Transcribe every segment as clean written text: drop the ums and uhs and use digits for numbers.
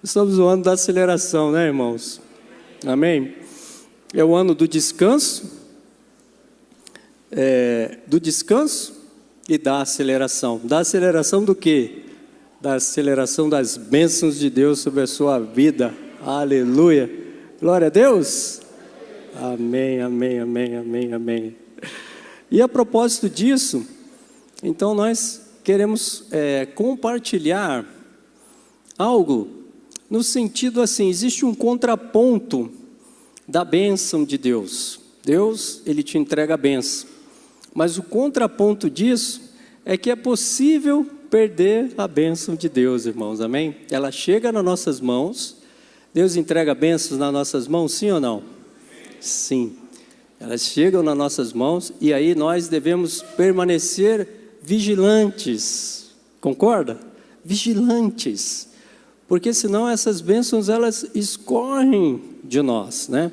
Estamos no ano da aceleração, né, irmãos? Amém? É o ano do descanso, e da aceleração. Da aceleração do quê? Da aceleração das bênçãos de Deus sobre a sua vida. Aleluia! Glória a Deus! Amém, amém, amém, amém, amém. E a propósito disso, então nós queremos compartilhar algo no sentido assim, existe um contraponto da bênção de Deus. Deus, Ele te entrega a bênção. Mas o contraponto disso é que é possível perder a bênção de Deus, irmãos, amém? Ela chega nas nossas mãos, Deus entrega bênçãos nas nossas mãos, sim ou não? Sim. Elas chegam nas nossas mãos e aí nós devemos permanecer vigilantes, concorda? Vigilantes, porque senão essas bênçãos elas escorrem de nós, né?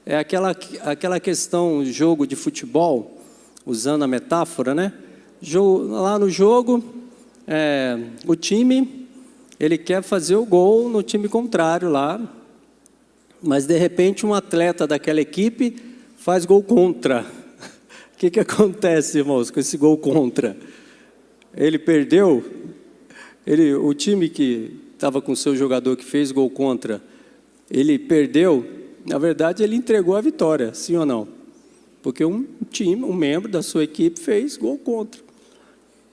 É aquela questão, jogo de futebol, usando a metáfora, né? Lá no jogo, o time, ele quer fazer o gol no time contrário lá, mas de repente um atleta daquela equipe faz gol contra. O que acontece, irmãos, com esse gol contra? Ele perdeu, o time que estava com o seu jogador que fez gol contra, ele perdeu, na verdade ele entregou a vitória, sim ou não? Porque um membro da sua equipe fez gol contra.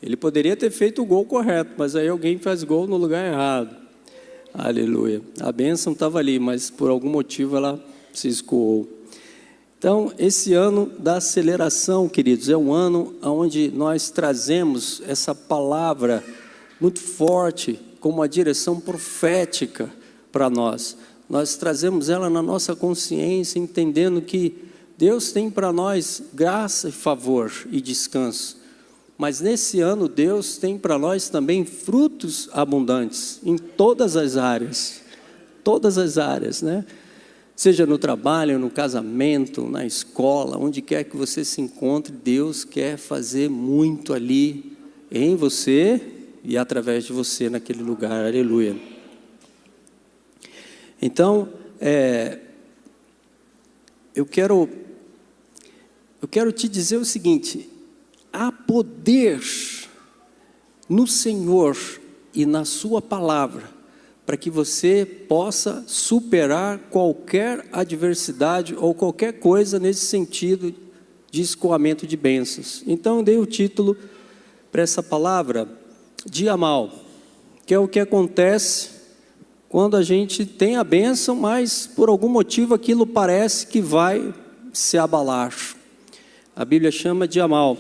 Ele poderia ter feito o gol correto, mas aí alguém faz gol no lugar errado. Aleluia. A bênção estava ali, mas por algum motivo ela se escoou. Então, esse ano da aceleração, queridos, é um ano onde nós trazemos essa palavra muito forte, como uma direção profética para nós. Nós trazemos ela na nossa consciência, entendendo que Deus tem para nós graça e favor e descanso. Mas nesse ano Deus tem para nós também frutos abundantes em todas as áreas, né? Seja no trabalho, no casamento, na escola, onde quer que você se encontre, Deus quer fazer muito ali em você e através de você naquele lugar, aleluia. Então, eu quero te dizer o seguinte: há poder no Senhor e na sua palavra para que você possa superar qualquer adversidade ou qualquer coisa nesse sentido de escoamento de bênçãos. Então eu dei o título para essa palavra, dia mal, que é o que acontece quando a gente tem a bênção, mas por algum motivo aquilo parece que vai se abalar. A Bíblia chama dia mal.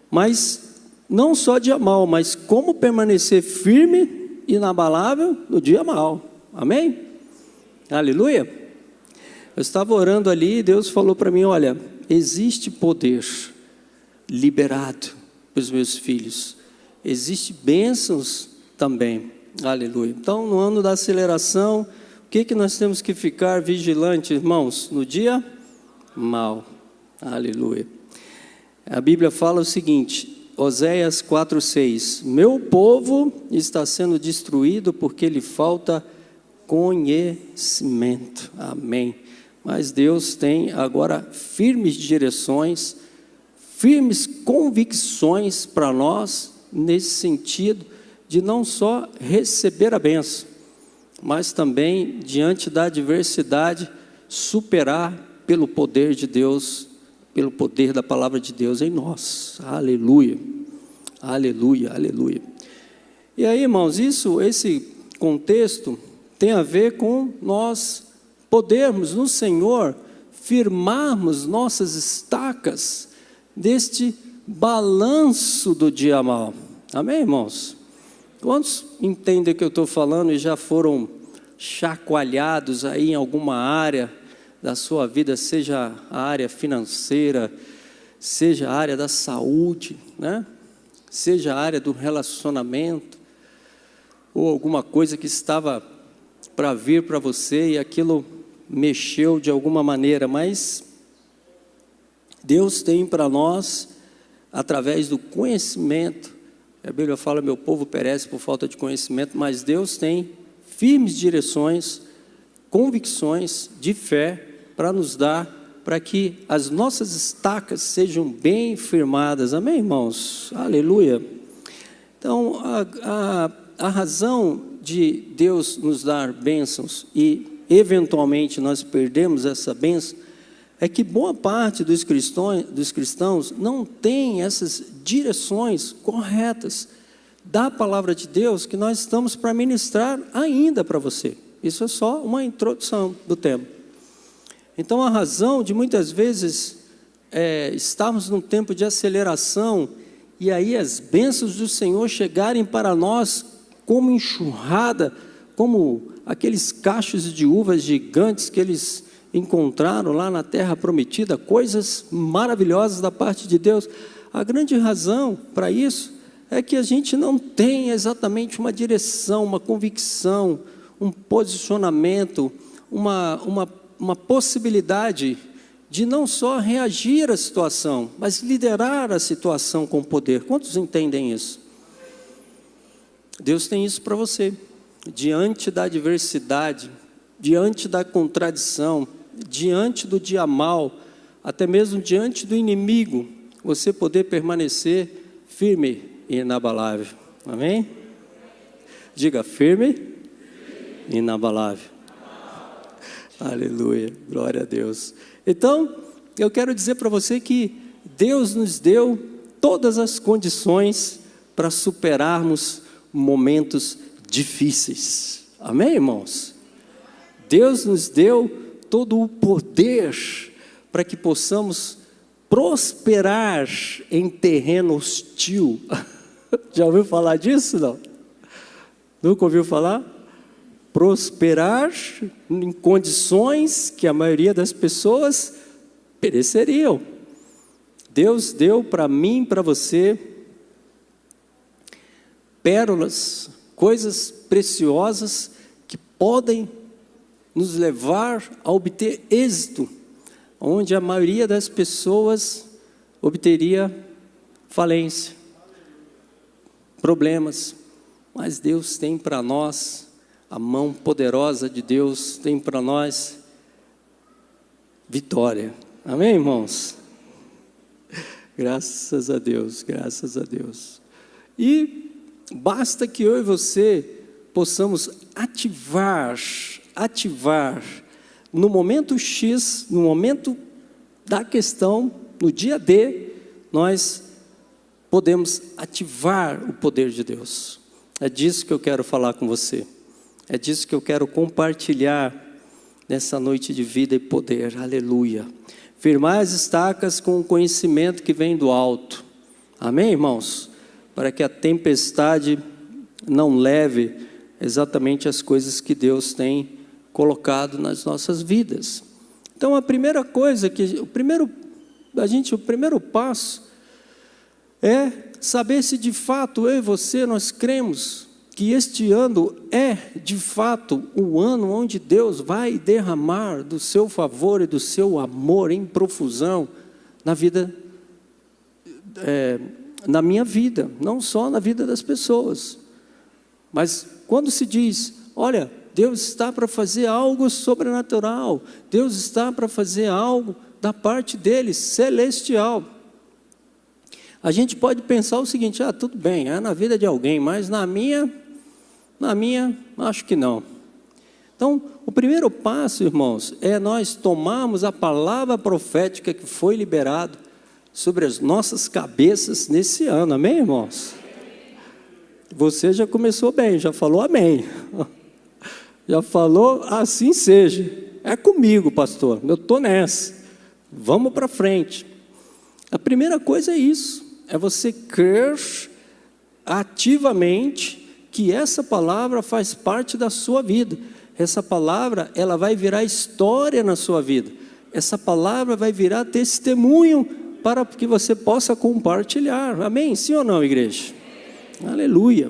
Mas não só dia mal, mas como permanecer firme e inabalável no dia mal. Amém? Aleluia. Eu estava orando ali e Deus falou para mim: olha, existe poder liberado para os meus filhos. Existe bênçãos também. Aleluia. Então, no ano da aceleração, o que nós temos que ficar vigilantes, irmãos? No dia mal. Aleluia. A Bíblia fala o seguinte, Oséias 4:6, meu povo está sendo destruído porque lhe falta conhecimento. Amém. Mas Deus tem agora firmes direções, firmes convicções para nós, nesse sentido de não só receber a bênção, mas também, diante da adversidade, superar pelo poder de Deus, pelo poder da palavra de Deus em nós. Aleluia, aleluia, aleluia. E aí, irmãos, esse contexto tem a ver com nós podermos no Senhor firmarmos nossas estacas deste balanço do dia mal. Amém, irmãos? Quantos entendem o que eu estou falando e já foram chacoalhados aí em alguma área da sua vida, seja a área financeira, seja a área da saúde, né? Seja a área do relacionamento, ou alguma coisa que estava para vir para você e aquilo mexeu de alguma maneira, mas Deus tem para nós, através do conhecimento, a Bíblia fala, meu povo perece por falta de conhecimento, mas Deus tem firmes direções, convicções de fé para nos dar, para que as nossas estacas sejam bem firmadas. Amém, irmãos? Aleluia. Então, a razão de Deus nos dar bênçãos e eventualmente nós perdemos essa bênção é que boa parte dos cristãos não tem essas direções corretas da palavra de Deus que nós estamos para ministrar ainda para você. Isso é só uma introdução do tema. Então, a razão de muitas vezes estarmos num tempo de aceleração e aí as bênçãos do Senhor chegarem para nós como enxurrada, como aqueles cachos de uvas gigantes que eles encontraram lá na terra prometida, coisas maravilhosas da parte de Deus. A grande razão para isso é que a gente não tem exatamente uma direção, uma convicção, um posicionamento, uma possibilidade de não só reagir à situação, mas liderar a situação com poder. Quantos entendem isso? Deus tem isso para você. Diante da adversidade, diante da contradição, diante do dia mal, até mesmo diante do inimigo, você poder permanecer firme e inabalável. Amém? Diga, firme e inabalável. Aleluia, glória a Deus. Então, eu quero dizer para você que Deus nos deu todas as condições para superarmos momentos difíceis. Amém, irmãos? Deus nos deu todo o poder para que possamos prosperar em terreno hostil. Já ouviu falar disso, não? Nunca ouviu falar? Prosperar em condições que a maioria das pessoas pereceriam. Deus deu para mim, para você, pérolas, coisas preciosas que podem nos levar a obter êxito, onde a maioria das pessoas obteria falência, problemas. Mas Deus tem para nós, a mão poderosa de Deus tem para nós vitória. Amém, irmãos? Graças a Deus, graças a Deus. E basta que eu e você possamos ativar no momento X, no momento da questão, no dia D, nós podemos ativar o poder de Deus. É disso que eu quero falar com você. É disso que eu quero compartilhar nessa noite de vida e poder. Aleluia. Firmar as estacas com o conhecimento que vem do alto. Amém, irmãos? Para que a tempestade não leve exatamente as coisas que Deus tem colocado nas nossas vidas. Então, a primeira coisa, o primeiro passo é saber se de fato eu e você, nós cremos que este ano é de fato o ano onde Deus vai derramar do seu favor e do seu amor em profusão na vida, na minha vida, não só na vida das pessoas. Mas quando se diz, olha, Deus está para fazer algo sobrenatural, Deus está para fazer algo da parte dele, celestial. A gente pode pensar o seguinte, tudo bem, é na vida de alguém, mas na minha, acho que não. Então, o primeiro passo, irmãos, é nós tomarmos a palavra profética que foi liberada sobre as nossas cabeças nesse ano, amém, irmãos? Você já começou bem, já falou amém. Já falou, assim seja. É comigo, pastor, eu estou nessa. Vamos para frente. A primeira coisa é isso, é você crer ativamente que essa palavra faz parte da sua vida. Essa palavra, ela vai virar história na sua vida. Essa palavra vai virar testemunho para que você possa compartilhar. Amém? Sim ou não, igreja? Aleluia.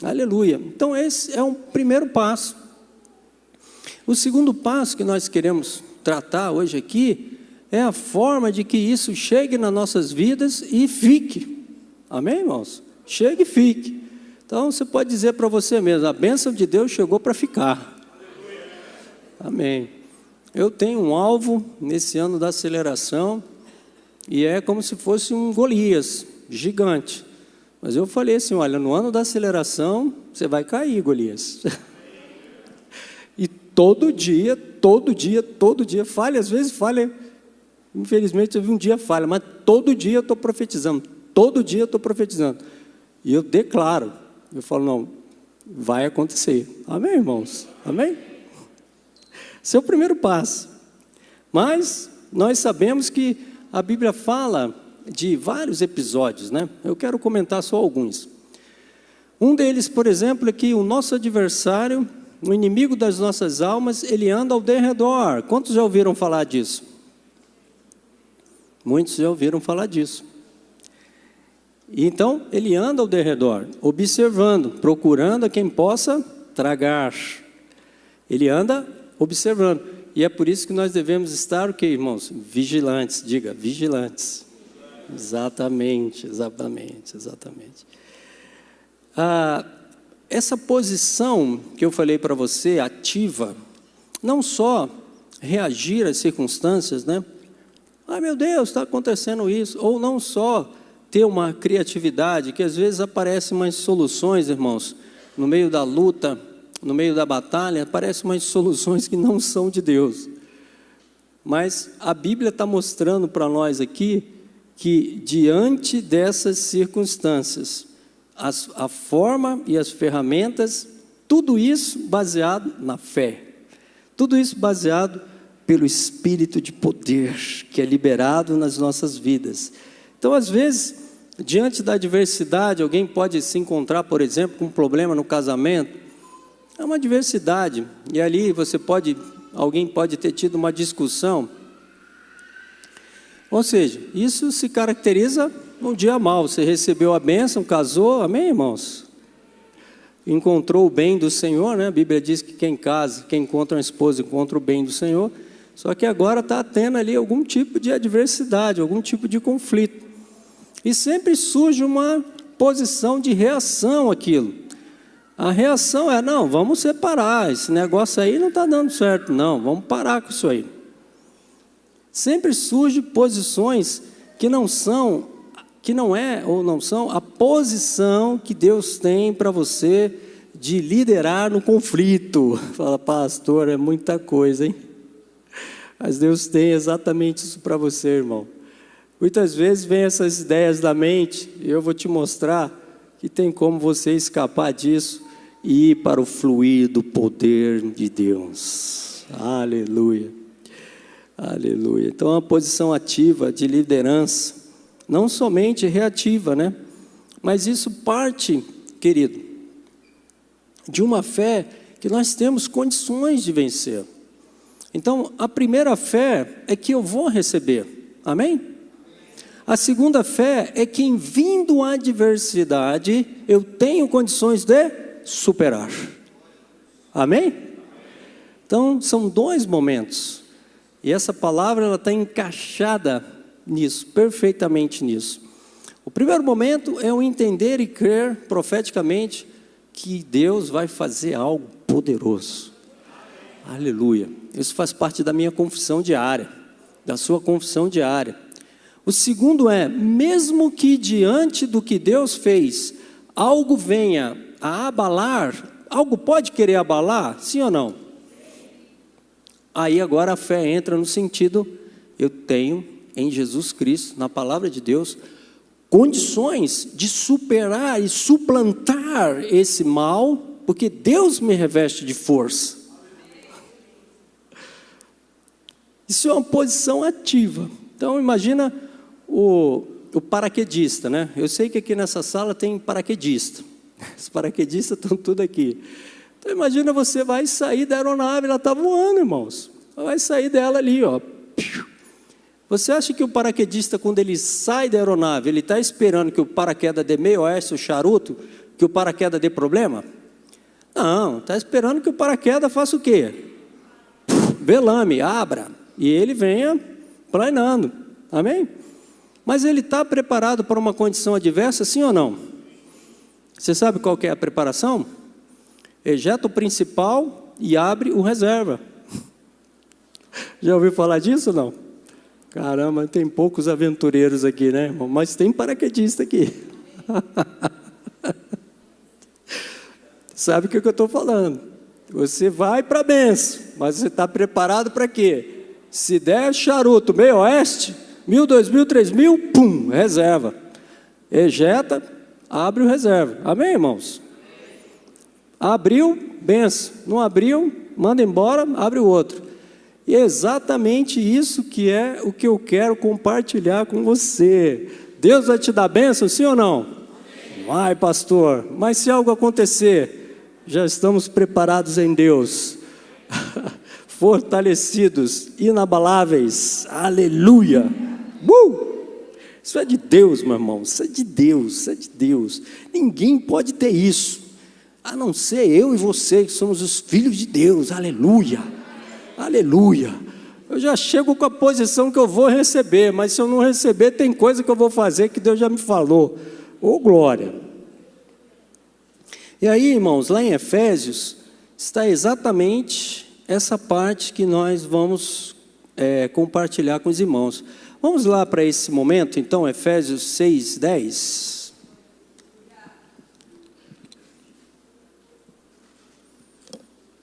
Aleluia. Então esse é um primeiro passo. O segundo passo que nós queremos tratar hoje aqui é a forma de que isso chegue nas nossas vidas e fique. Amém, irmãos? Chegue e fique. Então você pode dizer para você mesmo, a bênção de Deus chegou para ficar. Amém. Eu tenho um alvo nesse ano da aceleração, e é como se fosse um Golias, gigante. Mas eu falei assim, olha, no ano da aceleração, você vai cair, Golias. E todo dia, falha, às vezes falha, infelizmente teve um dia falha, mas todo dia eu estou profetizando, E eu declaro, eu falo, não, vai acontecer. Amém, irmãos? Amém? Esse é o primeiro passo. Mas nós sabemos que a Bíblia fala de vários episódios, né? Eu quero comentar só alguns. Um deles, por exemplo, é que o nosso adversário, o inimigo das nossas almas, ele anda ao derredor. Quantos já ouviram falar disso? Muitos já ouviram falar disso. E então, ele anda ao derredor, observando, procurando a quem possa tragar. Ele anda observando. E é por isso que nós devemos estar, o que, irmãos? Vigilantes. Diga, vigilantes. Exatamente. Essa posição que eu falei para você, ativa, não só reagir às circunstâncias, né? Ai, meu Deus, está acontecendo isso. Ou não só ter uma criatividade, que às vezes aparecem umas soluções, irmãos, no meio da luta, no meio da batalha, aparecem umas soluções que não são de Deus. Mas a Bíblia está mostrando para nós aqui que diante dessas circunstâncias, a forma e as ferramentas, tudo isso baseado na fé, tudo isso baseado pelo Espírito de poder que é liberado nas nossas vidas. Então, às vezes, diante da adversidade, alguém pode se encontrar, por exemplo, com um problema no casamento. É uma adversidade, e ali alguém pode ter tido uma discussão. Ou seja, isso se caracteriza um dia mau. Você recebeu a bênção, casou, amém, irmãos? Encontrou o bem do Senhor, né? A Bíblia diz que quem casa, quem encontra uma esposa, encontra o bem do Senhor. Só que agora está tendo ali algum tipo de adversidade, algum tipo de conflito. E sempre surge uma posição de reação àquilo. A reação é, não, vamos separar, esse negócio aí não está dando certo, não, vamos parar com isso aí. Sempre surgem posições que não são a posição que Deus tem para você de liderar no conflito. Fala, pastor, é muita coisa, hein? Mas Deus tem exatamente isso para você, irmão. Muitas vezes vem essas ideias da mente, e eu vou te mostrar que tem como você escapar disso e ir para o fluir do poder de Deus. Aleluia. Aleluia. Então, a posição ativa de liderança, não somente reativa, né? Mas isso parte, querido, de uma fé que nós temos condições de vencer. Então, a primeira fé é que eu vou receber. Amém? A segunda fé é que, em vindo a adversidade, eu tenho condições de superar. Amém? Então, são dois momentos. E essa palavra ela está encaixada nisso, perfeitamente nisso. O primeiro momento é o entender e crer profeticamente que Deus vai fazer algo poderoso. Aleluia. Isso faz parte da minha confissão diária, da sua confissão diária. O segundo é, mesmo que diante do que Deus fez, algo venha a abalar, algo pode querer abalar, sim ou não? Aí agora a fé entra no sentido, eu tenho em Jesus Cristo, na palavra de Deus, condições de superar e suplantar esse mal, porque Deus me reveste de força. Isso é uma posição ativa. Então imagina o paraquedista, né? Eu sei que aqui nessa sala tem paraquedista. Os paraquedistas estão tudo aqui. Então imagina você vai sair da aeronave, ela está voando, irmãos. Vai sair dela ali, ó. Você acha que o paraquedista, quando ele sai da aeronave, ele está esperando que o paraquedas dê meio oeste, o charuto, que o paraquedas dê problema? Não, está esperando que o paraquedas faça o quê? Velame, abra, e ele venha planando. Amém? Mas ele está preparado para uma condição adversa, sim ou não? Você sabe qual que é a preparação? Ejeta o principal e abre o reserva. Já ouviu falar disso ou não? Caramba, tem poucos aventureiros aqui, né, irmão? Mas tem paraquedista aqui. Sabe o que eu estou falando? Você vai para a benção, mas você está preparado para quê? Se der charuto, meio oeste, 1.000, 2.000, 3.000, pum, reserva. Ejeta, abre o reserva. Amém, irmãos? Abriu, benção. Não abriu, manda embora, abre o outro. E é exatamente isso que é o que eu quero compartilhar com você. Deus vai te dar bênção, sim ou não? Vai, pastor. Mas se algo acontecer, já estamos preparados em Deus. Fortalecidos, inabaláveis. Aleluia. Isso é de Deus, meu irmão. Isso é de Deus, isso é de Deus. Ninguém pode ter isso, a não ser eu e você, que somos os filhos de Deus. Aleluia. Aleluia. Eu já chego com a posição que eu vou receber, mas se eu não receber, tem coisa que eu vou fazer que Deus já me falou. Ô, glória. E aí, irmãos, lá em Efésios, está exatamente essa parte que nós vamos compartilhar com os irmãos. Vamos lá para esse momento, então, Efésios 6:10.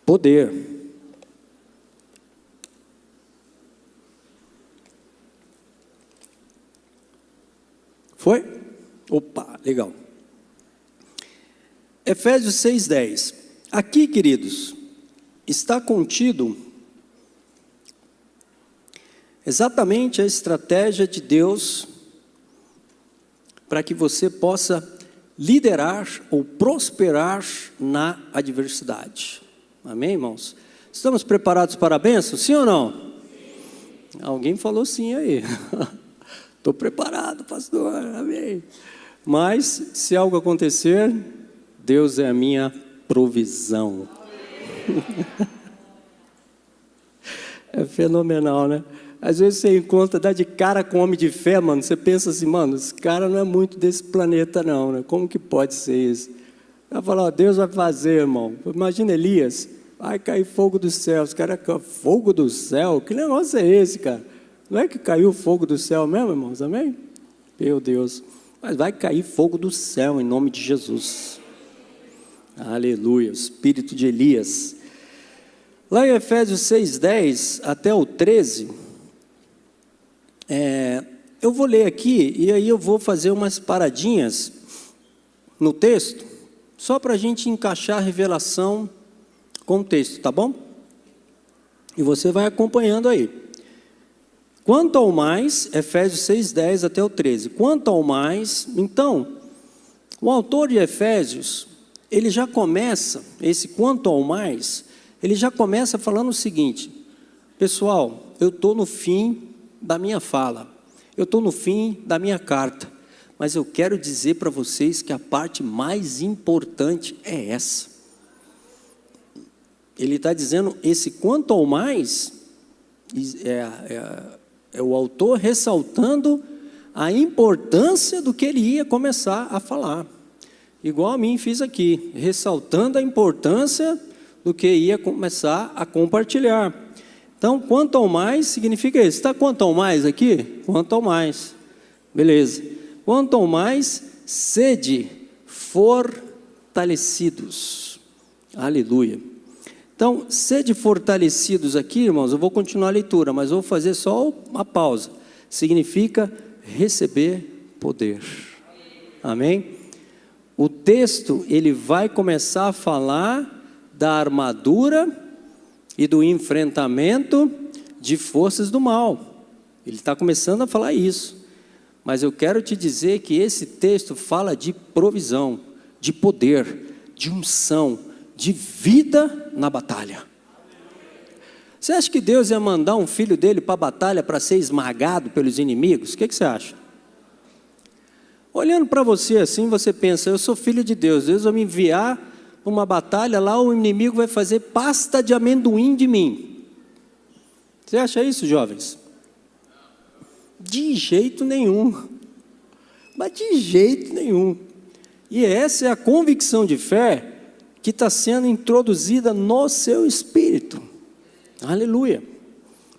Poder. Foi? Opa, legal. Efésios 6:10. Aqui, queridos, está contido exatamente a estratégia de Deus para que você possa liderar ou prosperar na adversidade. Amém, irmãos? Estamos preparados para a bênção? Sim ou não? Sim. Alguém falou sim aí. Estou preparado, pastor. Amém. Mas, se algo acontecer, Deus é a minha provisão. É fenomenal, né? Às vezes você encontra, dá de cara com homem de fé, mano. Você pensa assim, mano, esse cara não é muito desse planeta, não, né? Como que pode ser isso? Vai falar, ó, Deus vai fazer, irmão. Imagina Elias, vai cair fogo do céu. Os caras, fogo do céu? Que negócio é esse, cara? Não é que caiu fogo do céu mesmo, irmãos? Amém? Meu Deus. Mas vai cair fogo do céu em nome de Jesus. Aleluia. O espírito de Elias. Lá em Efésios 6:10 até o 13, eu vou ler aqui e aí eu vou fazer umas paradinhas no texto, só para a gente encaixar a revelação com o texto, tá bom? E você vai acompanhando aí. Quanto ao mais, Efésios 6:10 até o 13. Quanto ao mais, então, o autor de Efésios, ele já começa, esse quanto ao mais, ele já começa falando o seguinte: pessoal, eu estou no fim da minha fala, eu estou no fim da minha carta, mas eu quero dizer para vocês que a parte mais importante é essa. Ele está dizendo, esse quanto ao mais, é o autor ressaltando a importância do que ele ia começar a falar. Igual a mim fiz aqui, ressaltando a importância do que ia começar a compartilhar. Então, quanto ao mais, significa isso. Está quanto ao mais aqui? Quanto ao mais. Beleza. Quanto ao mais, sede fortalecidos. Aleluia. Então, sede fortalecidos aqui, irmãos, eu vou continuar a leitura, mas vou fazer só uma pausa. Significa receber poder. Amém? O texto, ele vai começar a falar da armadura e do enfrentamento de forças do mal. Ele está começando a falar isso. Mas eu quero te dizer que esse texto fala de provisão, de poder, de unção, de vida na batalha. Você acha que Deus ia mandar um filho dele para a batalha para ser esmagado pelos inimigos? O que você acha? Olhando para você assim, você pensa, eu sou filho de Deus, Deus vai me enviar para uma batalha, lá o inimigo vai fazer pasta de amendoim de mim. Você acha isso, jovens? De jeito nenhum. Mas de jeito nenhum. E essa é a convicção de fé que está sendo introduzida no seu espírito. Aleluia.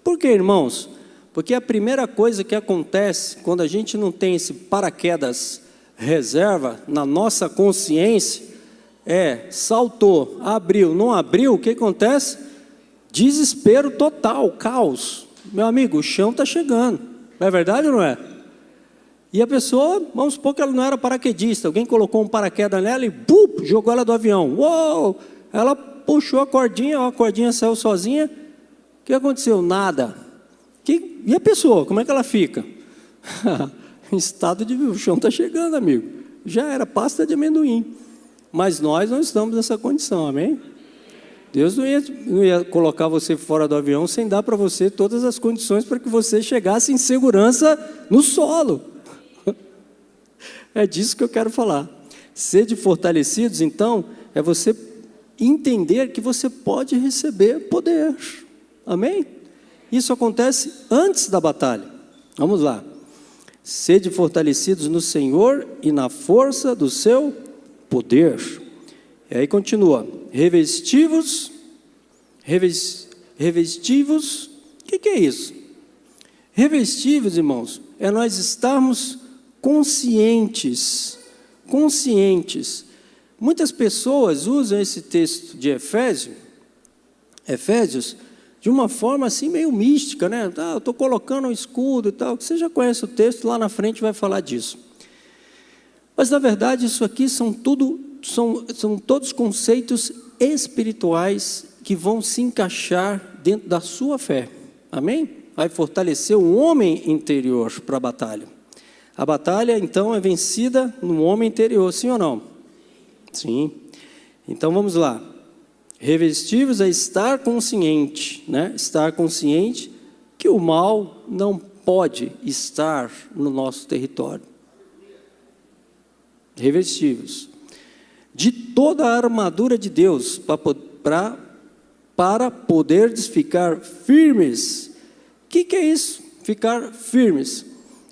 Por quê, irmãos? Porque a primeira coisa que acontece quando a gente não tem esse paraquedas reserva na nossa consciência é, saltou, abriu, não abriu, o que acontece? Desespero total, caos. Meu amigo, o chão está chegando. Não é verdade ou não é? E a pessoa, vamos supor que ela não era paraquedista, alguém colocou um paraquedas nela e bum, jogou ela do avião. Uou! Ela puxou a cordinha saiu sozinha. O que aconteceu? Nada. E a pessoa, como é que ela fica? Em estado de o chão está chegando, amigo. Já era pasta de amendoim. Mas nós não estamos nessa condição, amém? Deus não ia colocar você fora do avião sem dar para você todas as condições para que você chegasse em segurança no solo. É disso que eu quero falar. Sede fortalecidos, então, é você entender que você pode receber poder. Amém? Isso acontece antes da batalha. Vamos lá. Sede fortalecidos no Senhor e na força do seu poder. E aí continua. Revestivos. O que é isso? Revestivos, irmãos, é nós estarmos conscientes. Muitas pessoas usam esse texto de Efésios, de uma forma assim meio mística, né? Eu estou colocando um escudo e tal. Você já conhece o texto, lá na frente vai falar disso. Mas na verdade isso aqui são todos conceitos espirituais que vão se encaixar dentro da sua fé. Amém? Vai fortalecer o homem interior para a batalha. A batalha, então, é vencida no homem interior, sim ou não? Sim. Então, vamos lá. Revestivos é estar consciente, né? Estar consciente que o mal não pode estar no nosso território. Revestivos. De toda a armadura de Deus, para poder ficar firmes. O que é isso? Ficar firmes.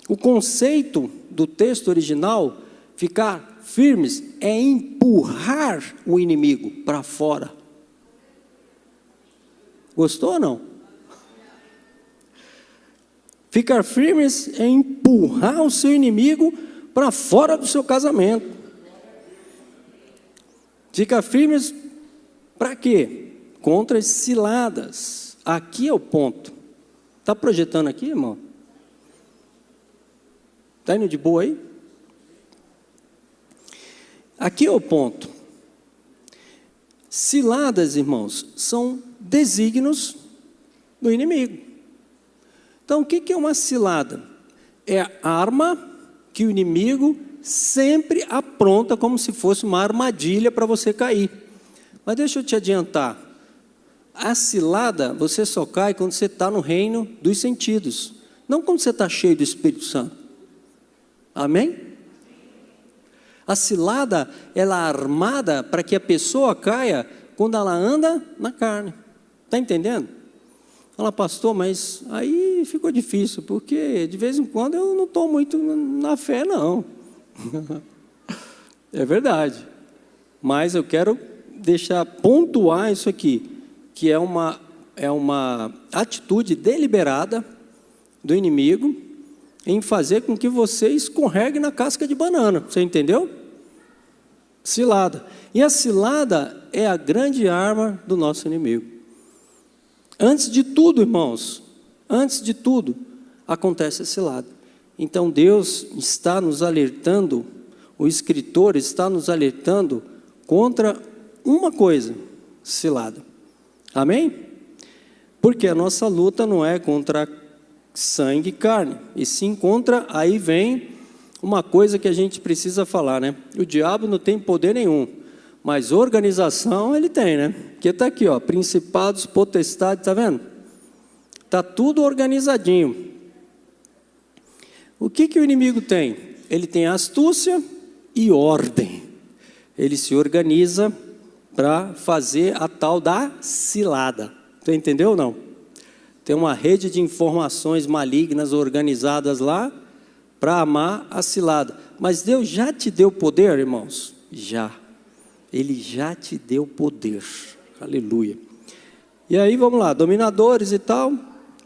O conceito do texto original, ficar firmes, é empurrar o inimigo para fora. Gostou ou não? Ficar firmes é empurrar o seu inimigo para fora do seu casamento. Ficar firmes para quê? Contra as ciladas. Aqui é o ponto. Está projetando aqui, irmão? Está indo de boa aí? Aqui é o ponto. Ciladas, irmãos, são desígnios do inimigo. Então, o que é uma cilada? É a arma que o inimigo sempre apronta como se fosse uma armadilha para você cair. Mas deixa eu te adiantar. A cilada, você só cai quando você está no reino dos sentidos. Não quando você está cheio do Espírito Santo. Amém? A cilada, ela é armada para que a pessoa caia quando ela anda na carne. Está entendendo? Fala, pastor, mas aí ficou difícil, porque de vez em quando eu não estou muito na fé, não. É verdade. Mas eu quero pontuar isso aqui, que é uma atitude deliberada do inimigo em fazer com que você escorregue na casca de banana. Você entendeu? Cilada. E a cilada é a grande arma do nosso inimigo. Antes de tudo, irmãos, acontece a cilada. Então Deus está nos alertando, o escritor está nos alertando contra uma coisa, cilada. Amém? Porque a nossa luta não é contra sangue e carne, e sim contra, aí vem uma coisa que a gente precisa falar, né? O diabo não tem poder nenhum, mas organização ele tem, né? Porque está aqui, ó, principados, potestades, tá vendo? Está tudo organizadinho. O que o inimigo tem? Ele tem astúcia e ordem. Ele se organiza para fazer a tal da cilada. Você entendeu ou não? Tem uma rede de informações malignas organizadas lá para amar a cilada. mas Deus já te deu poder, irmãos? Já. Ele já te deu poder. Aleluia. E aí vamos lá, dominadores e tal.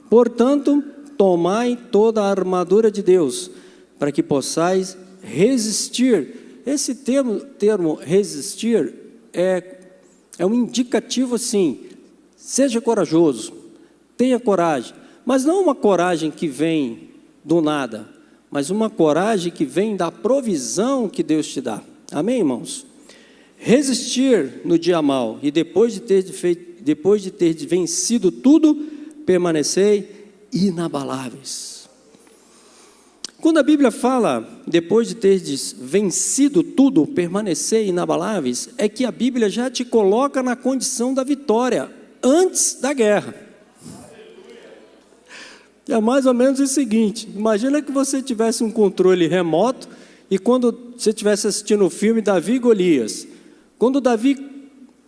Portanto, tomai toda a armadura de Deus, para que possais resistir. Esse termo resistir é um indicativo assim, seja corajoso, tenha coragem, mas não uma coragem que vem do nada, mas uma coragem que vem da provisão que Deus te dá. Amém, irmãos? Resistir no dia mau, e depois de ter vencido tudo, permanecei inabaláveis. Quando a Bíblia fala, depois de ter vencido tudo, permanecer inabaláveis, é que a Bíblia já te coloca na condição da vitória, antes da guerra. É mais ou menos o seguinte, imagina que você tivesse um controle remoto, e quando você estivesse assistindo o filme Davi e Golias, quando Davi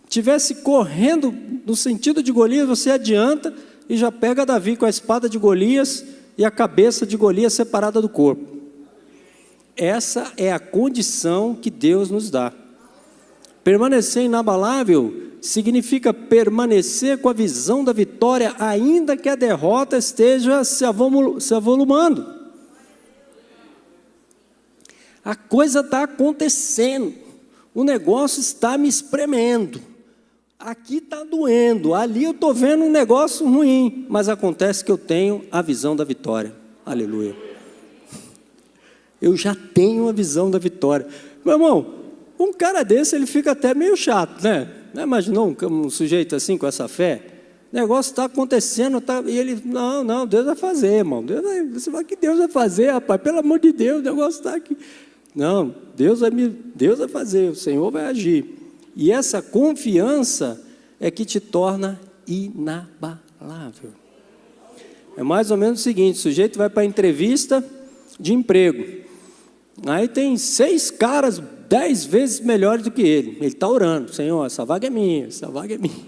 estivesse correndo no sentido de Golias, você adianta e já pega Davi com a espada de Golias e a cabeça de Golias separada do corpo. Essa é a condição que Deus nos dá. Permanecer inabalável significa permanecer com a visão da vitória, ainda que a derrota esteja se avolumando. A coisa está acontecendo, o negócio está me espremendo, aqui está doendo, ali eu estou vendo um negócio ruim, mas acontece que eu tenho a visão da vitória. Aleluia. Eu já tenho a visão da vitória. Meu irmão, um cara desse, ele fica até meio chato, né? Não imaginou um sujeito assim, com essa fé? O negócio está acontecendo, e ele, não, Deus vai fazer, irmão. Você fala que Deus vai fazer, rapaz, pelo amor de Deus, o negócio está aqui. Não, Deus vai fazer, o Senhor vai agir. E essa confiança é que te torna inabalável. É mais ou menos o seguinte, o sujeito vai para a entrevista de emprego. Aí tem 6 caras 10 vezes melhores do que ele. Ele está orando, Senhor, essa vaga é minha, essa vaga é minha.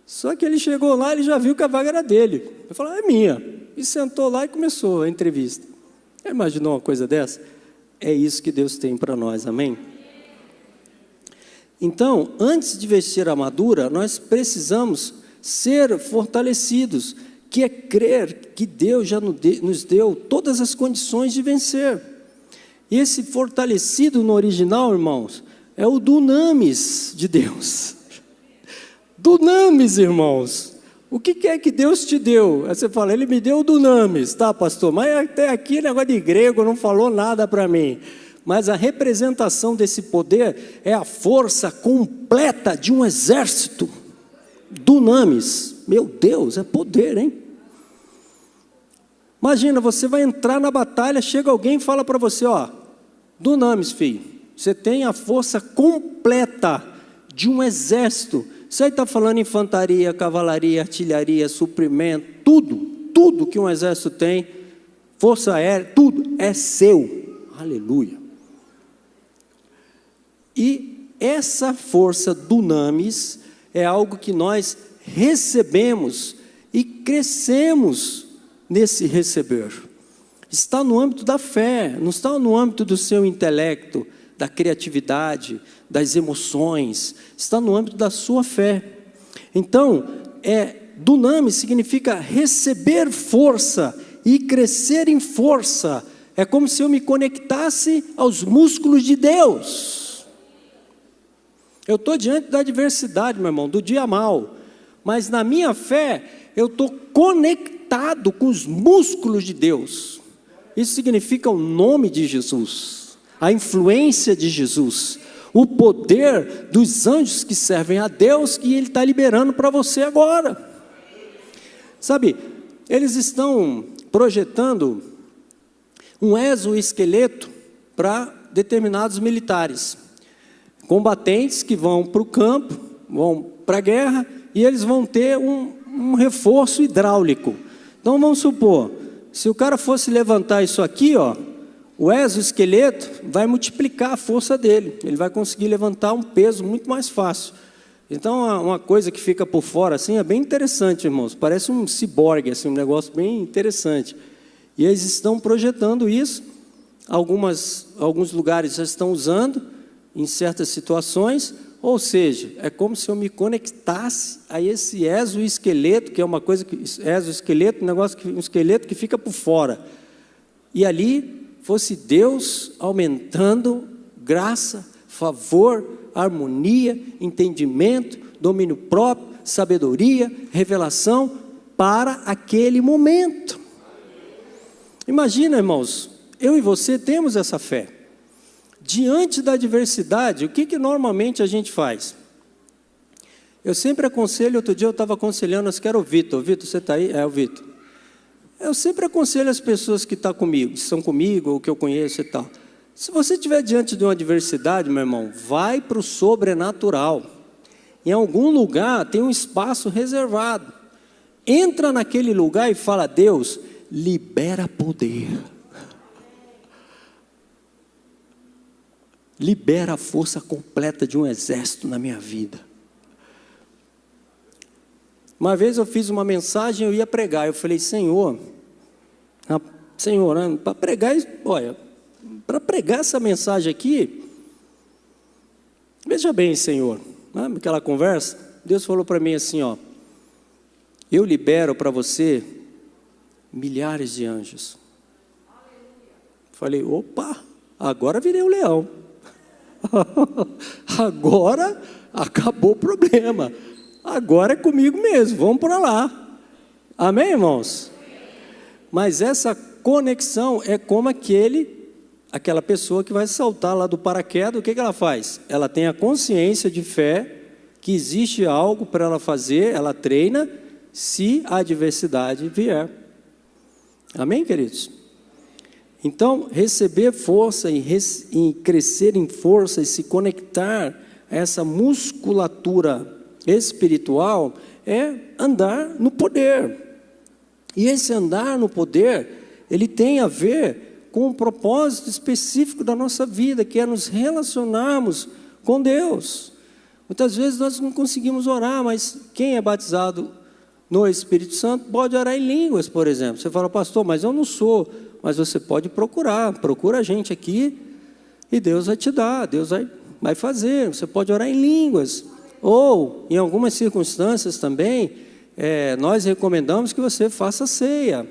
Só que ele chegou lá, ele já viu que a vaga era dele. Ele falou, é minha. E sentou lá e começou a entrevista. Imaginou uma coisa dessa? É isso que Deus tem para nós, amém? Então, antes de vestir a armadura, nós precisamos ser fortalecidos, que é crer que Deus já nos deu todas as condições de vencer. E esse fortalecido no original, irmãos, é o dunamis de Deus. Dunamis, irmãos. O que é que Deus te deu? Aí você fala, Ele me deu o dunamis, tá, pastor? Mas até aqui, negócio de grego, não falou nada para mim. Mas a representação desse poder é a força completa de um exército. Dunamis. Meu Deus, é poder, hein? Imagina, você vai entrar na batalha, chega alguém e fala para você, ó, dunamis, filho, você tem a força completa de um exército. Você está falando infantaria, cavalaria, artilharia, suprimento, tudo que um exército tem, força aérea, tudo é seu. Aleluia. E essa força dunamis é algo que nós recebemos e crescemos nesse receber. Está no âmbito da fé, não está no âmbito do seu intelecto, da criatividade, das emoções, está no âmbito da sua fé. Então, dunamis significa receber força e crescer em força. É como se eu me conectasse aos músculos de Deus. Eu estou diante da adversidade, meu irmão, do dia mau, mas na minha fé, eu estou conectado com os músculos de Deus. Isso significa o nome de Jesus, a influência de Jesus, o poder dos anjos que servem a Deus, que Ele está liberando para você agora. Sabe, eles estão projetando um exoesqueleto para determinados militares, combatentes que vão para o campo, vão para a guerra, e eles vão ter um reforço hidráulico. Então vamos supor, se o cara fosse levantar isso aqui, ó, o exoesqueleto vai multiplicar a força dele, ele vai conseguir levantar um peso muito mais fácil. Então uma coisa que fica por fora assim é bem interessante, irmãos, parece um ciborgue, assim, um negócio bem interessante. E eles estão projetando isso, alguns lugares já estão usando em certas situações, ou seja, é como se eu me conectasse a esse exoesqueleto, que é uma coisa que exoesqueleto, um esqueleto que fica por fora. E ali fosse Deus aumentando graça, favor, harmonia, entendimento, domínio próprio, sabedoria, revelação para aquele momento. Imagina, irmãos, eu e você temos essa fé. Diante da adversidade, o que normalmente a gente faz? Eu sempre aconselho, outro dia eu estava aconselhando, acho que era o Vitor. Vitor, você está aí? É o Vitor. Eu sempre aconselho as pessoas que estão comigo, ou que eu conheço e tal. Se você estiver diante de uma adversidade, meu irmão, vai para o sobrenatural. Em algum lugar tem um espaço reservado. Entra naquele lugar e fala: Deus, libera poder. Libera a força completa de um exército na minha vida. Uma vez eu fiz uma mensagem, eu ia pregar, eu falei: Senhor, né, para pregar, olha, para pregar essa mensagem aqui, veja bem, Senhor, né, aquela conversa, Deus falou para mim assim, ó: eu libero para você milhares de anjos. Falei: opa, agora virei o leão. Agora acabou o problema. Agora é comigo mesmo, vamos para lá. Amém, irmãos? Mas essa conexão é como aquela pessoa que vai saltar lá do paraquedas. O que ela faz? Ela tem a consciência de fé, que existe algo para ela fazer, ela treina, se a adversidade vier. Amém, queridos? Então, receber força e crescer em força e se conectar a essa musculatura espiritual é andar no poder. E esse andar no poder, ele tem a ver com um propósito específico da nossa vida, que é nos relacionarmos com Deus. Muitas vezes nós não conseguimos orar, mas quem é batizado no Espírito Santo pode orar em línguas, por exemplo. Você fala: pastor, mas eu não sou. Mas você pode procura a gente aqui e Deus vai te dar, Deus vai fazer. Você pode orar em línguas. Ou, em algumas circunstâncias também, nós recomendamos que você faça ceia.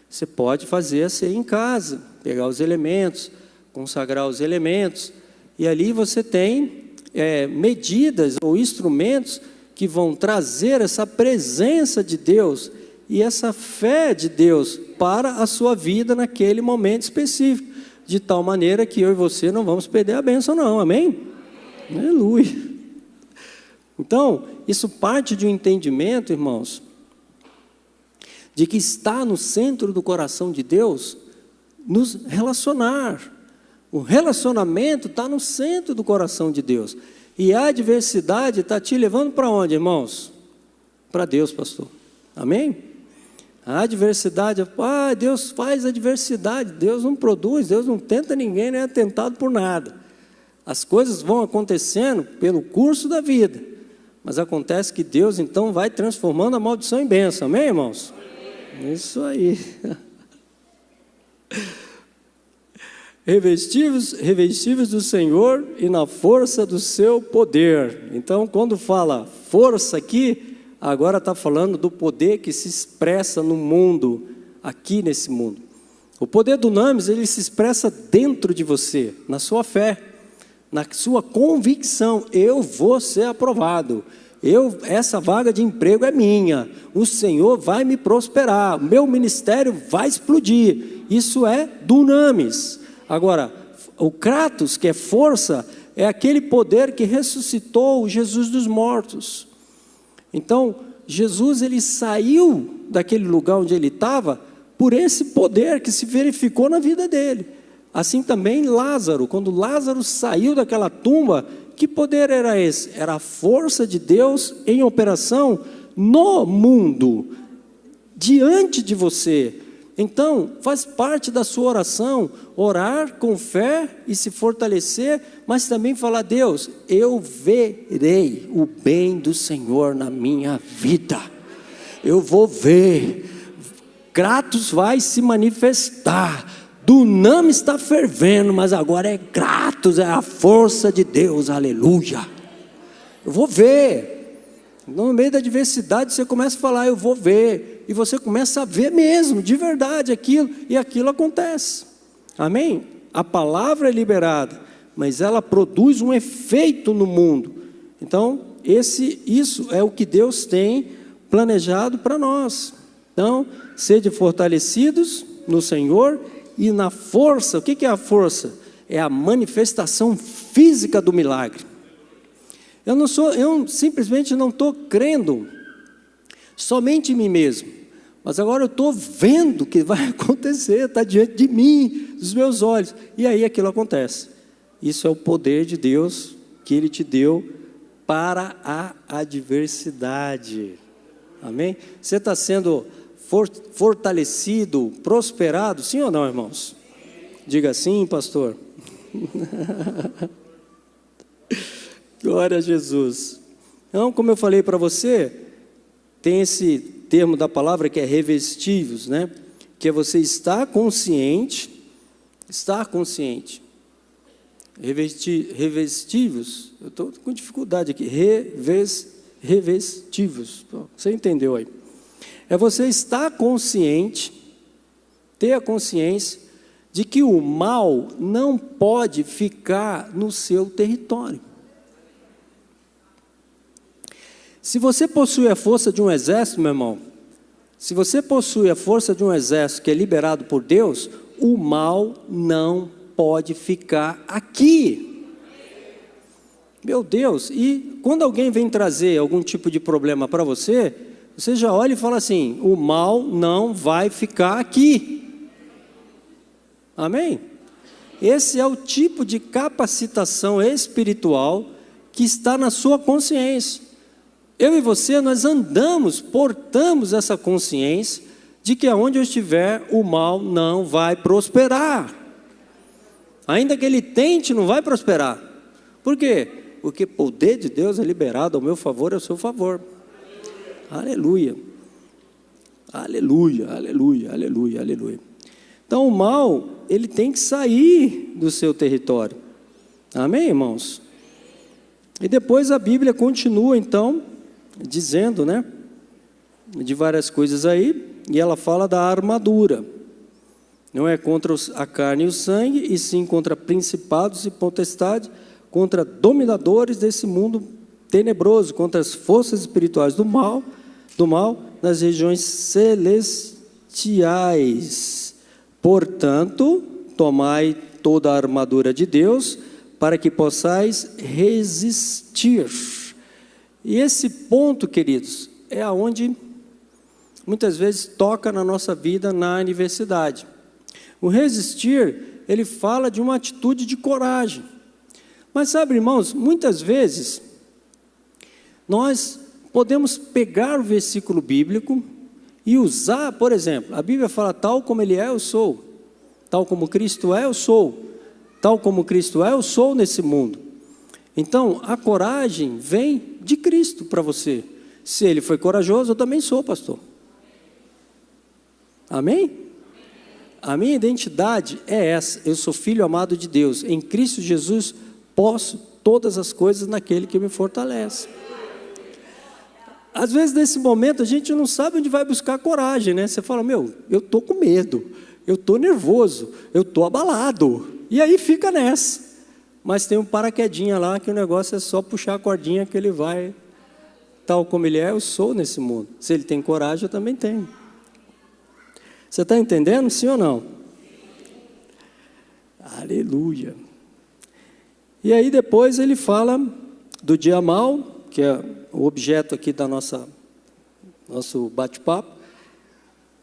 Você pode fazer a ceia em casa, pegar os elementos, consagrar os elementos, e ali você tem medidas ou instrumentos que vão trazer essa presença de Deus e essa fé de Deus para a sua vida naquele momento específico, de tal maneira que eu e você não vamos perder a bênção não, amém? Aleluia. Então, isso parte de um entendimento, irmãos, de que está no centro do coração de Deus nos relacionar. O relacionamento está no centro do coração de Deus. E a adversidade está te levando para onde, irmãos? Para Deus, pastor. Amém? A adversidade, Deus faz adversidade, Deus não produz, Deus não tenta ninguém, nem é tentado por nada. As coisas vão acontecendo pelo curso da vida, mas acontece que Deus então vai transformando a maldição em bênção, amém, irmãos? Amém. Isso aí. Revestivos do Senhor e na força do seu poder. Então, quando fala força aqui, agora está falando do poder que se expressa no mundo, aqui nesse mundo. O poder do dunamis, ele se expressa dentro de você, na sua fé, na sua convicção: eu vou ser aprovado, essa vaga de emprego é minha, o Senhor vai me prosperar, o meu ministério vai explodir. Isso é dunamis. Agora, o kratos, que é força, é aquele poder que ressuscitou Jesus dos mortos. Então, Jesus, ele saiu daquele lugar onde ele estava por esse poder que se verificou na vida dele. Assim também Lázaro, quando Lázaro saiu daquela tumba, que poder era esse? Era a força de Deus em operação no mundo, diante de você. Então, faz parte da sua oração, orar com fé e se fortalecer, mas também falar: Deus, eu verei o bem do Senhor na minha vida, eu vou ver, kratos vai se manifestar, Duname está fervendo, mas agora é Kratos, é a força de Deus, aleluia. Eu vou ver. No meio da adversidade você começa a falar, eu vou ver. E você começa a ver mesmo, de verdade, aquilo. E aquilo acontece. Amém? A palavra é liberada, mas ela produz um efeito no mundo. Então, isso é o que Deus tem planejado para nós. Então, sede fortalecidos no Senhor e na força. O que é a força? É a manifestação física do milagre. Eu simplesmente não estou crendo somente em mim mesmo, mas agora eu estou vendo que vai acontecer, está diante de mim, dos meus olhos, e aí aquilo acontece. Isso é o poder de Deus que Ele te deu para a adversidade. Amém? Você está sendo fortalecido, prosperado, sim ou não, irmãos? Diga sim, pastor. Glória a Jesus. Então, como eu falei para você, tem esse termo da palavra que é revestivos, né? Que é você estar consciente. Revestivos, eu estou com dificuldade aqui, revestivos, você entendeu aí? É você estar consciente, ter a consciência de que o mal não pode ficar no seu território. Se você possui a força de um exército, meu irmão, se você possui a força de um exército que é liberado por Deus, o mal não pode ficar aqui. Meu Deus, e quando alguém vem trazer algum tipo de problema para você, você já olha e fala assim, o mal não vai ficar aqui. Amém? Esse é o tipo de capacitação espiritual que está na sua consciência. Eu e você, nós portamos essa consciência de que aonde eu estiver, o mal não vai prosperar. Ainda que ele tente, não vai prosperar. Por quê? Porque o poder de Deus é liberado ao meu favor e ao seu favor. Aleluia. Aleluia, aleluia, aleluia, aleluia. Então o mal, ele tem que sair do seu território. Amém, irmãos? E depois a Bíblia continua, então, dizendo, né, de várias coisas aí, e ela fala da armadura. Não é contra a carne e o sangue, e sim contra principados e potestades, contra dominadores desse mundo tenebroso, contra as forças espirituais do mal nas regiões celestiais. Portanto, tomai toda a armadura de Deus, para que possais resistir. E esse ponto, queridos, é aonde muitas vezes toca na nossa vida na adversidade. O resistir, ele fala de uma atitude de coragem. Mas sabe, irmãos, muitas vezes nós podemos pegar o versículo bíblico e usar, por exemplo, a Bíblia fala, tal como Ele é, eu sou. Tal como Cristo é, eu sou. Tal como Cristo é, eu sou nesse mundo. Então, a coragem vem de Cristo para você. Se Ele foi corajoso, eu também sou, pastor. Amém? A minha identidade é essa. Eu sou filho amado de Deus. Em Cristo Jesus, posso todas as coisas naquele que me fortalece. Às vezes, nesse momento, a gente não sabe onde vai buscar coragem, né? Você fala, eu estou com medo, eu estou nervoso, eu estou abalado. E aí fica nessa. Mas tem um paraquedinha lá, que o negócio é só puxar a cordinha que ele vai, tal como ele é, eu sou nesse mundo. Se ele tem coragem, eu também tenho. Você está entendendo, sim ou não? Aleluia. E aí depois ele fala do dia mau, que é o objeto aqui da nosso bate-papo.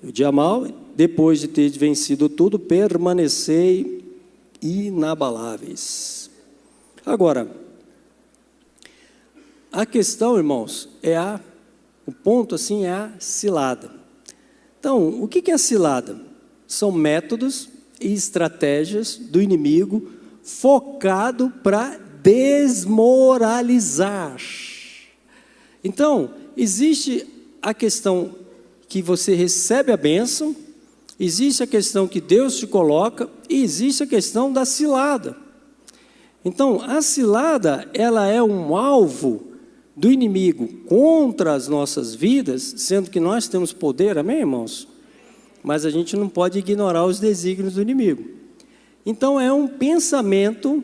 O dia mau, depois de ter vencido tudo, permanecei inabaláveis. Agora, a questão, irmãos, o ponto assim é a cilada. Então, o que é a cilada? São métodos e estratégias do inimigo focado para desmoralizar. Então, existe a questão que você recebe a bênção, Existe a questão que Deus te coloca e existe a questão da cilada. Então, a cilada, ela é um alvo do inimigo contra as nossas vidas, sendo que nós temos poder, amém, irmãos? Mas a gente não pode ignorar os desígnios do inimigo. Então, é um pensamento,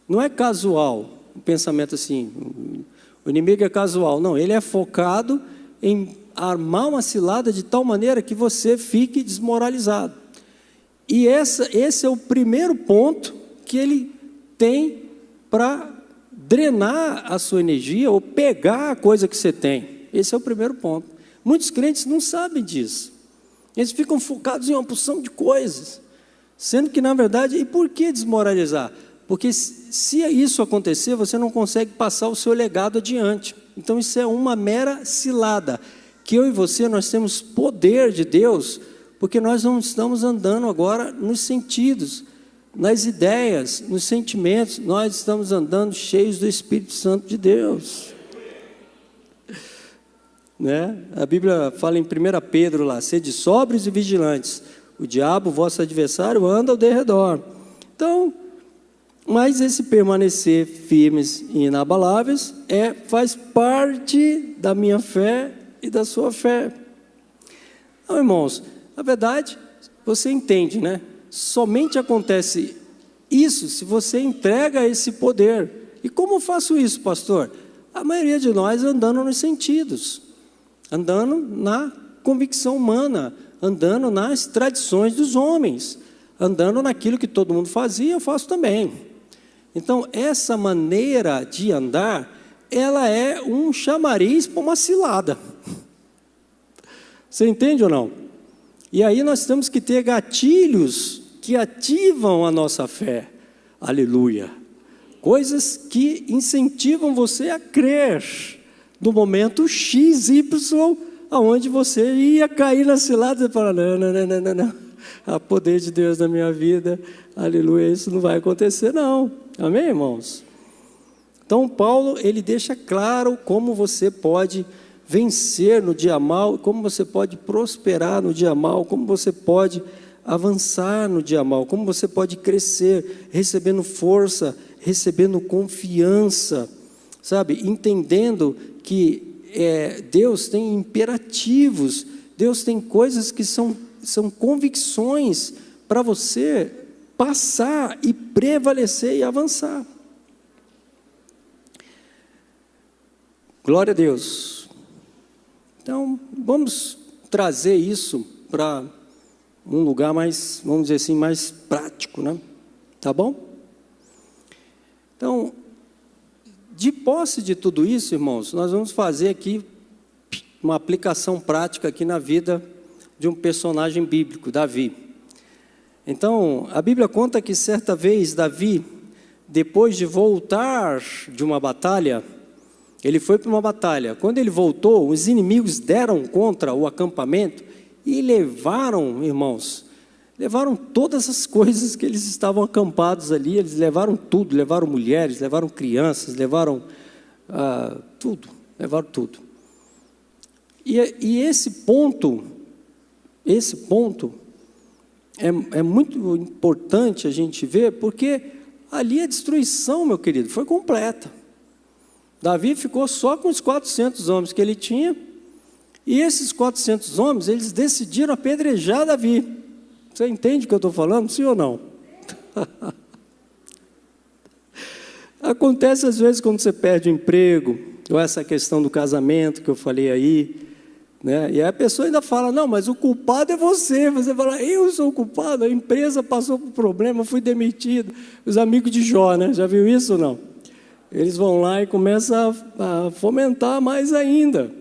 não é casual, um pensamento assim, o inimigo é casual, não, ele é focado em armar uma cilada de tal maneira que você fique desmoralizado. E esse é o primeiro ponto que ele tem para drenar a sua energia ou pegar a coisa que você tem. Esse é o primeiro ponto. Muitos crentes não sabem disso. Eles ficam focados em uma porção de coisas, sendo que, na verdade, e por que desmoralizar? Porque se isso acontecer, você não consegue passar o seu legado adiante. Então, isso é uma mera cilada. Que eu e você, nós temos poder de Deus, porque nós não estamos andando agora nos sentidos, nas ideias, nos sentimentos, nós estamos andando cheios do Espírito Santo de Deus. Né? A Bíblia fala em 1 Pedro lá, sede sóbrios e vigilantes, o diabo, vosso adversário, anda ao derredor. Então, mas esse permanecer firmes e inabaláveis faz parte da minha fé e da sua fé. Então, irmãos, na verdade, você entende, né? Somente acontece isso se você entrega esse poder. E como eu faço isso, pastor? A maioria de nós andando nos sentidos, andando na convicção humana, andando nas tradições dos homens, andando naquilo que todo mundo fazia, eu faço também. Então, essa maneira de andar, ela é um chamariz para uma cilada. Você entende ou não? E aí nós temos que ter gatilhos que ativam a nossa fé. Aleluia. Coisas que incentivam você a crer no momento X, Y, aonde você ia cair na cilada e falar, não. Há poder de Deus na minha vida. Aleluia, isso não vai acontecer não. Amém, irmãos? Então, Paulo, ele deixa claro como você pode vencer no dia mal, como você pode prosperar no dia mal, como você pode avançar no dia mal, como você pode crescer, recebendo força, recebendo confiança, sabe? Entendendo que Deus tem imperativos, Deus tem coisas que são convicções para você passar e prevalecer e avançar. Glória a Deus. Então, vamos trazer isso para um lugar mais, vamos dizer assim, mais prático, né? Tá bom? Então, de posse de tudo isso, irmãos, nós vamos fazer aqui uma aplicação prática aqui na vida de um personagem bíblico, Davi. Então, a Bíblia conta que certa vez Davi, depois de voltar de uma batalha, ele foi para uma batalha. Quando ele voltou, os inimigos deram contra o acampamento e levaram, irmãos, levaram todas as coisas que eles estavam acampados ali, eles levaram tudo, levaram mulheres, levaram crianças, levaram tudo, levaram tudo. E esse ponto é muito importante a gente ver, porque ali a destruição, meu querido, foi completa. Davi ficou só com os 400 homens que ele tinha, e esses 400 homens, eles decidiram apedrejar Davi. Você entende o que eu estou falando, sim ou não? Acontece às vezes quando você perde o emprego, ou essa questão do casamento que eu falei aí, né? E aí a pessoa ainda fala, não, mas o culpado é você. Você fala, eu sou o culpado, a empresa passou por problema, fui demitido. Os amigos de Jó, né? Já viu isso ou não? Eles vão lá e começam a fomentar mais ainda.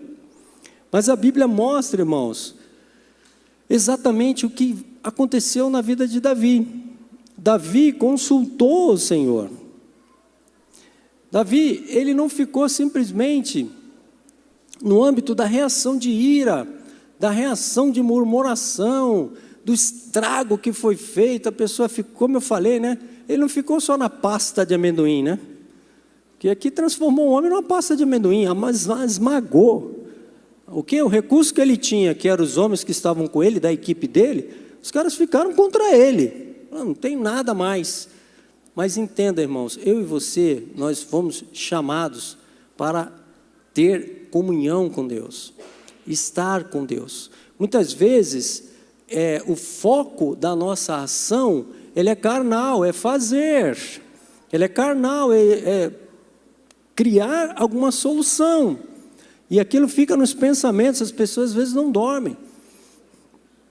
Mas a Bíblia mostra, irmãos, exatamente o que aconteceu na vida de Davi. Davi consultou o Senhor. Davi, ele não ficou simplesmente no âmbito da reação de ira, da reação de murmuração, do estrago que foi feito. A pessoa ficou, como eu falei, né? Ele não ficou só na pasta de amendoim, né? Que aqui transformou o homem numa pasta de amendoim, mas esmagou. O recurso que ele tinha, que eram os homens que estavam com ele, da equipe dele, os caras ficaram contra ele. Não tem nada mais. Mas entenda, irmãos, eu e você, nós fomos chamados para ter comunhão com Deus, estar com Deus. Muitas vezes, o foco da nossa ação, ele é carnal, é fazer. Ele é carnal, é criar alguma solução. E aquilo fica nos pensamentos, as pessoas às vezes não dormem.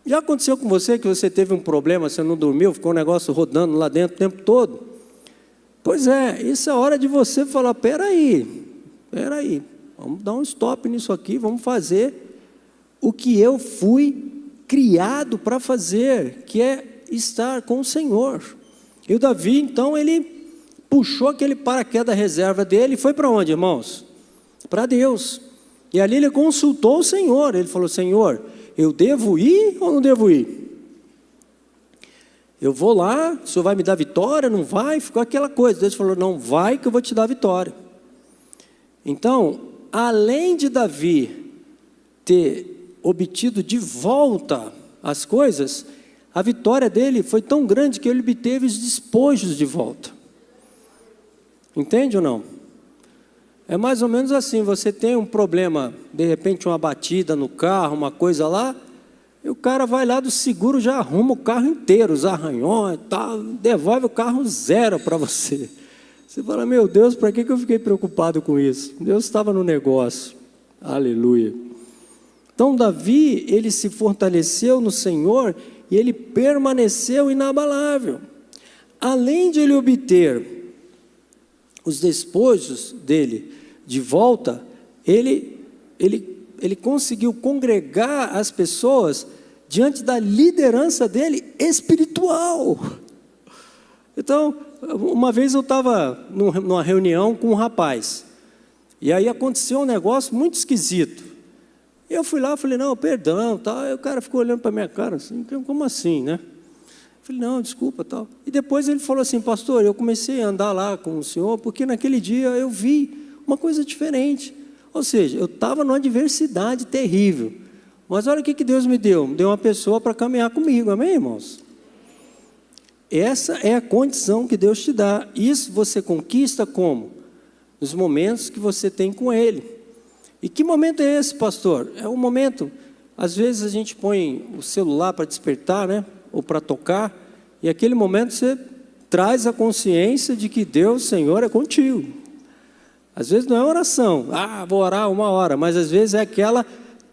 Já aconteceu com você que você teve um problema, você não dormiu, ficou um negócio rodando lá dentro o tempo todo? Pois é, isso é hora de você falar, peraí, vamos dar um stop nisso aqui, vamos fazer o que eu fui criado para fazer, que é estar com o Senhor. E o Davi, então, ele puxou aquele paraquedas reserva dele e foi para onde, irmãos? Para Deus. E ali ele consultou o Senhor, ele falou, Senhor, eu devo ir ou não devo ir? Eu vou lá, o Senhor vai me dar vitória, não vai? Ficou aquela coisa, Deus falou, não vai que eu vou te dar vitória. Então, além de Davi ter obtido de volta as coisas, a vitória dele foi tão grande que ele obteve os despojos de volta. Entende ou não? É mais ou menos assim, você tem um problema, de repente uma batida no carro, uma coisa lá, e o cara vai lá do seguro, já arruma o carro inteiro, os arranhões e tal, devolve o carro zero para você. Você fala, meu Deus, para que eu fiquei preocupado com isso? Deus estava no negócio, aleluia. Então Davi, ele se fortaleceu no Senhor e ele permaneceu inabalável. Além de ele obter os despojos dele de volta, ele conseguiu congregar as pessoas diante da liderança dele espiritual. Então, uma vez eu estava numa reunião com um rapaz, e aí aconteceu um negócio muito esquisito. Eu fui lá, falei, não, perdão, tal. Aí o cara ficou olhando para a minha cara assim, como assim, né? Eu falei, não, desculpa, tal. E depois ele falou assim, pastor, eu comecei a andar lá com o senhor, porque naquele dia eu vi uma coisa diferente. Ou seja, eu estava numa adversidade terrível. Mas olha o que Deus me deu. Me deu uma pessoa para caminhar comigo, amém, irmãos? Essa é a condição que Deus te dá. Isso você conquista como? Nos momentos que você tem com Ele. E que momento é esse, pastor? É um momento, às vezes a gente põe o celular para despertar, né? Ou para tocar, e aquele momento você traz a consciência de que Deus, Senhor, é contigo. Às vezes não é oração, vou orar 1 hora, mas às vezes é aquela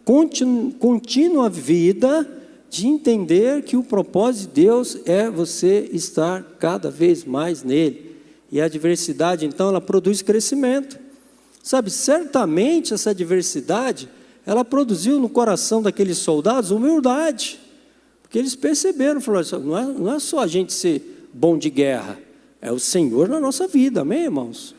contínua vida de entender que o propósito de Deus é você estar cada vez mais nele. E a adversidade, então, ela produz crescimento. Sabe, certamente essa adversidade, ela produziu no coração daqueles soldados humildade. Porque eles perceberam, falaram, não é só a gente ser bom de guerra, é o Senhor na nossa vida, amém, irmãos?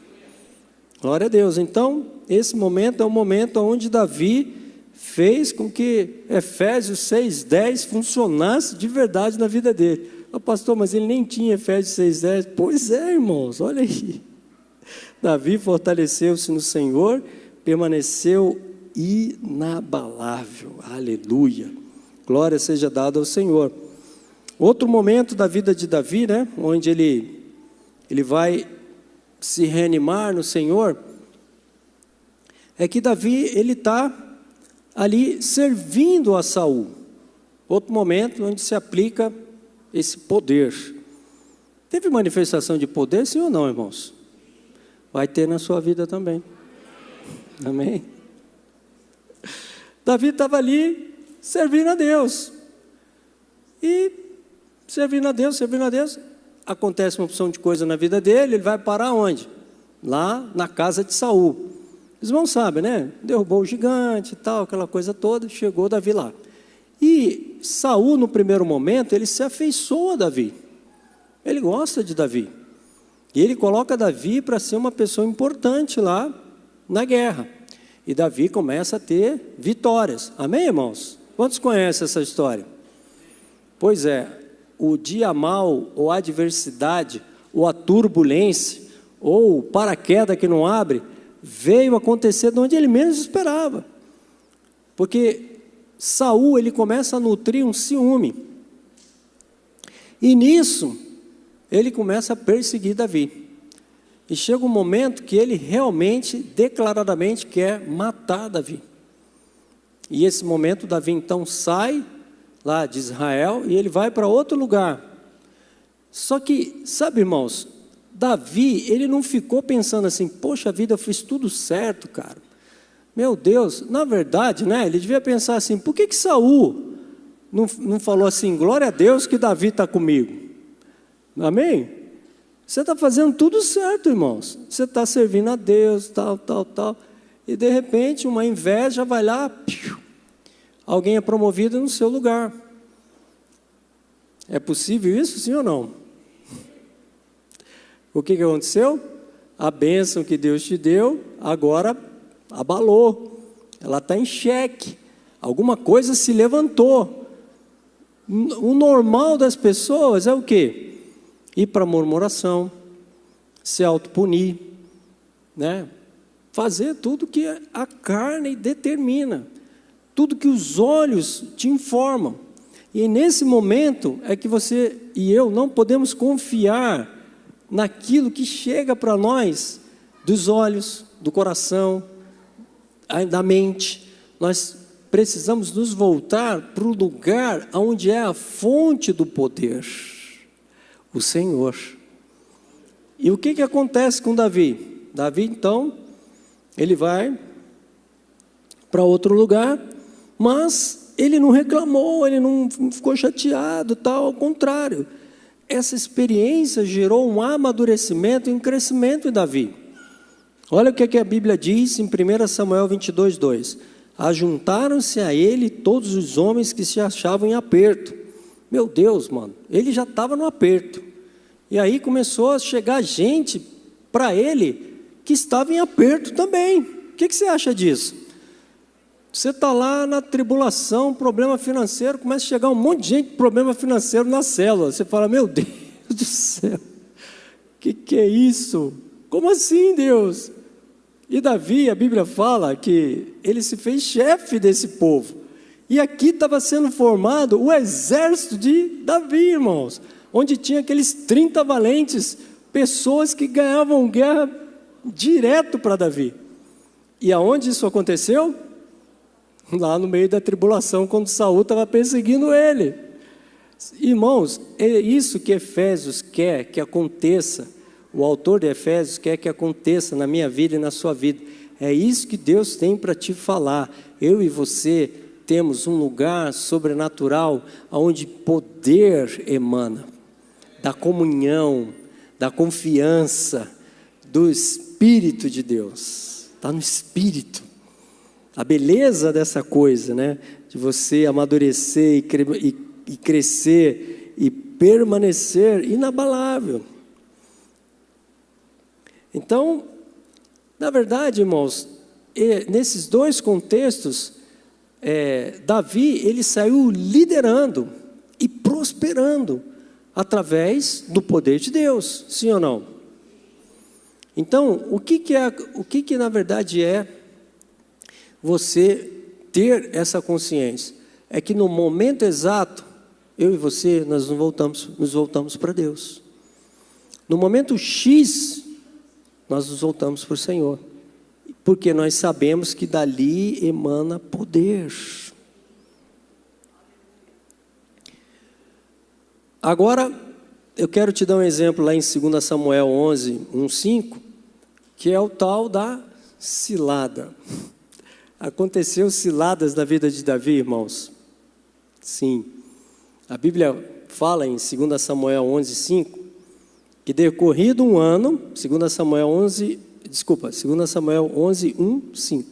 Glória a Deus. Então, esse momento é o momento onde Davi fez com que Efésios 6:10 funcionasse de verdade na vida dele. Pastor, mas ele nem tinha Efésios 6:10. Pois é, irmãos, olha aí. Davi fortaleceu-se no Senhor, permaneceu inabalável, aleluia. Glória seja dada ao Senhor. Outro momento da vida de Davi, né, onde ele vai se reanimar no Senhor, é que Davi, ele está ali servindo a Saul. Outro momento onde se aplica esse poder. Teve manifestação de poder, sim ou não, irmãos? Vai ter na sua vida também. Amém? Davi estava ali servindo a Deus. E servindo a Deus, acontece uma opção de coisa na vida dele, ele vai parar onde? Lá na casa de Saul. Os irmãos sabem, né? Derrubou o gigante e tal, aquela coisa toda, chegou Davi lá. E Saul, no primeiro momento, ele se afeiçoa a Davi. Ele gosta de Davi. E ele coloca Davi para ser uma pessoa importante lá na guerra. E Davi começa a ter vitórias. Amém, irmãos? Quantos conhecem essa história? Pois é, o dia mau, ou a adversidade, ou a turbulência, ou o paraquedas que não abre, veio acontecer de onde ele menos esperava. Porque Saul, ele começa a nutrir um ciúme. E nisso, ele começa a perseguir Davi. E chega um momento que ele realmente, declaradamente, quer matar Davi. E esse momento, Davi então sai lá de Israel e ele vai para outro lugar. Só que, sabe, irmãos, Davi, ele não ficou pensando assim, poxa vida, eu fiz tudo certo, cara. Meu Deus, na verdade, né, ele devia pensar assim, por que Saul não falou assim, glória a Deus que Davi está comigo? Amém? Você está fazendo tudo certo, irmãos. Você está servindo a Deus, tal. E de repente, uma inveja vai lá, alguém é promovido no seu lugar. É possível isso, sim ou não? O que aconteceu? A bênção que Deus te deu, agora abalou. Ela está em xeque. Alguma coisa se levantou. O normal das pessoas é o quê? Ir para a murmuração, se autopunir, né? Fazer tudo que a carne determina, tudo que os olhos te informam. E nesse momento é que você e eu não podemos confiar naquilo que chega para nós dos olhos, do coração, da mente. Nós precisamos nos voltar para o lugar onde é a fonte do poder, o Senhor. E o que acontece com Davi? Davi, então, ele vai para outro lugar, mas ele não reclamou, ele não ficou chateado, tal, ao contrário. Essa experiência gerou um amadurecimento e um crescimento em Davi. Olha o que a Bíblia diz em 1 Samuel 22:2. Ajuntaram-se a ele todos os homens que se achavam em aperto. Meu Deus, mano, ele já estava no aperto. E aí começou a chegar gente para ele que estava em aperto também. O que você acha disso? Você está lá na tribulação, problema financeiro, começa a chegar um monte de gente com problema financeiro na célula. Você fala, meu Deus do céu, que é isso? Como assim, Deus? E Davi, a Bíblia fala que ele se fez chefe desse povo. E aqui estava sendo formado o exército de Davi, irmãos, onde tinha aqueles 30 valentes, pessoas que ganhavam guerra direto para Davi. E aonde isso aconteceu? Lá no meio da tribulação, quando Saul estava perseguindo ele. Irmãos, é isso que Efésios quer que aconteça. O autor de Efésios quer que aconteça na minha vida e na sua vida. É isso que Deus tem para te falar. Eu e você temos um lugar sobrenatural onde poder emana, da comunhão, da confiança, do Espírito de Deus. Está no Espírito. A beleza dessa coisa, né? De você amadurecer e crescer e permanecer inabalável. Então, na verdade, irmãos, nesses dois contextos, Davi, ele saiu liderando e prosperando através do poder de Deus, sim ou não? Então, o que na verdade é você ter essa consciência? É que no momento exato, eu e você, nós nos voltamos para Deus. No momento X, nós nos voltamos para o Senhor, porque nós sabemos que dali emana poder. Agora, eu quero te dar um exemplo lá em 2 Samuel 11, 1:5, que é o tal da cilada. Aconteceu ciladas na vida de Davi, irmãos? Sim. A Bíblia fala em 2 Samuel 11:5, que decorrido um ano, 2 Samuel 11:1-5.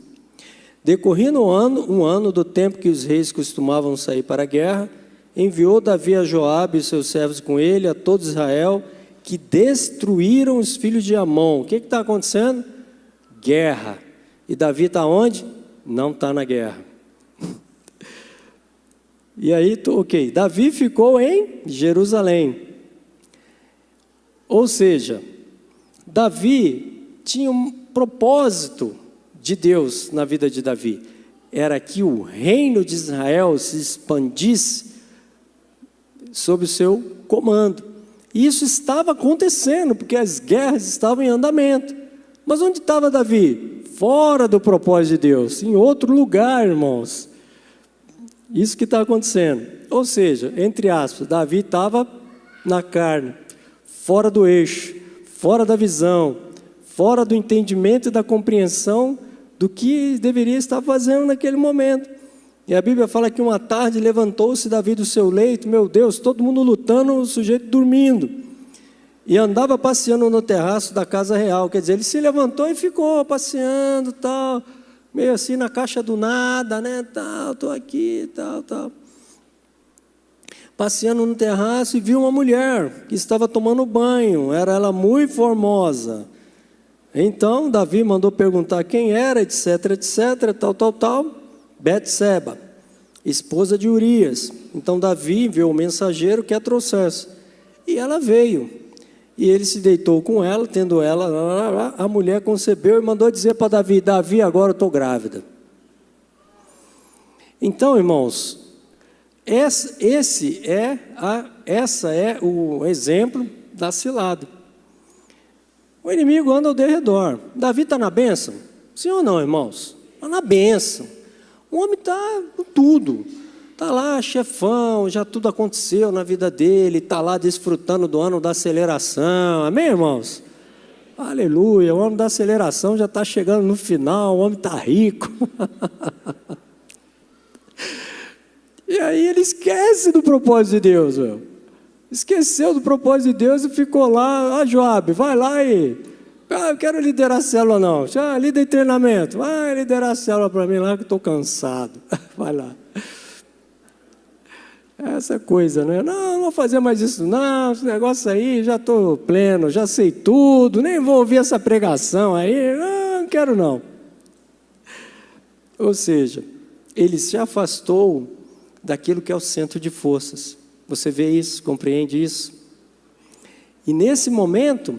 Decorrido um ano do tempo que os reis costumavam sair para a guerra, enviou Davi a Joabe e seus servos com ele, a todo Israel, que destruíram os filhos de Amon. O que está acontecendo? Guerra. E Davi está onde? Não está na guerra. E aí, Davi ficou em Jerusalém. Ou seja, Davi tinha um propósito de Deus na vida de Davi. era que o reino de Israel se expandisse sob o seu comando. E isso estava acontecendo, porque as guerras estavam em andamento. Mas onde estava Davi? Fora do propósito de Deus, em outro lugar, irmãos. Isso que está acontecendo. Ou seja, entre aspas, Davi estava na carne, fora do eixo, fora da visão, fora do entendimento e da compreensão do que deveria estar fazendo naquele momento. E a Bíblia fala que uma tarde levantou-se Davi do seu leito, meu Deus, todo mundo lutando, o sujeito dormindo. E andava passeando no terraço da casa real, quer dizer, ele se levantou e ficou passeando, tal, meio assim na caixa do nada, né, tal, estou aqui, tal. Passeando no terraço e viu uma mulher que estava tomando banho, era ela muito formosa. Então, Davi mandou perguntar quem era, etc, tal, Betseba, esposa de Urias. Então, Davi enviou o mensageiro que a trouxesse. E ela veio. E ele se deitou com ela, tendo ela, a mulher concebeu e mandou dizer para Davi, Davi, agora eu estou grávida. Então, irmãos, esse é o exemplo da cilada. O inimigo anda ao derredor. Davi está na bênção? Sim ou não, irmãos? Está na bênção. O homem está com tudo. Está lá, chefão, já tudo aconteceu na vida dele, está lá desfrutando do ano da aceleração. Amém, irmãos? Aleluia, o ano da aceleração já está chegando no final, o homem está rico. E aí ele esquece do propósito de Deus, meu. Esqueceu do propósito de Deus e ficou lá, Joabe, vai lá e... eu quero liderar a célula não, já líder de treinamento, vai liderar a célula para mim lá que estou cansado, vai lá. Essa coisa, né? Não vou fazer mais isso não, esse negócio aí, já estou pleno, já sei tudo, nem vou ouvir essa pregação aí, não quero não. Ou seja, ele se afastou daquilo que é o centro de forças. Você vê isso, compreende isso? E nesse momento,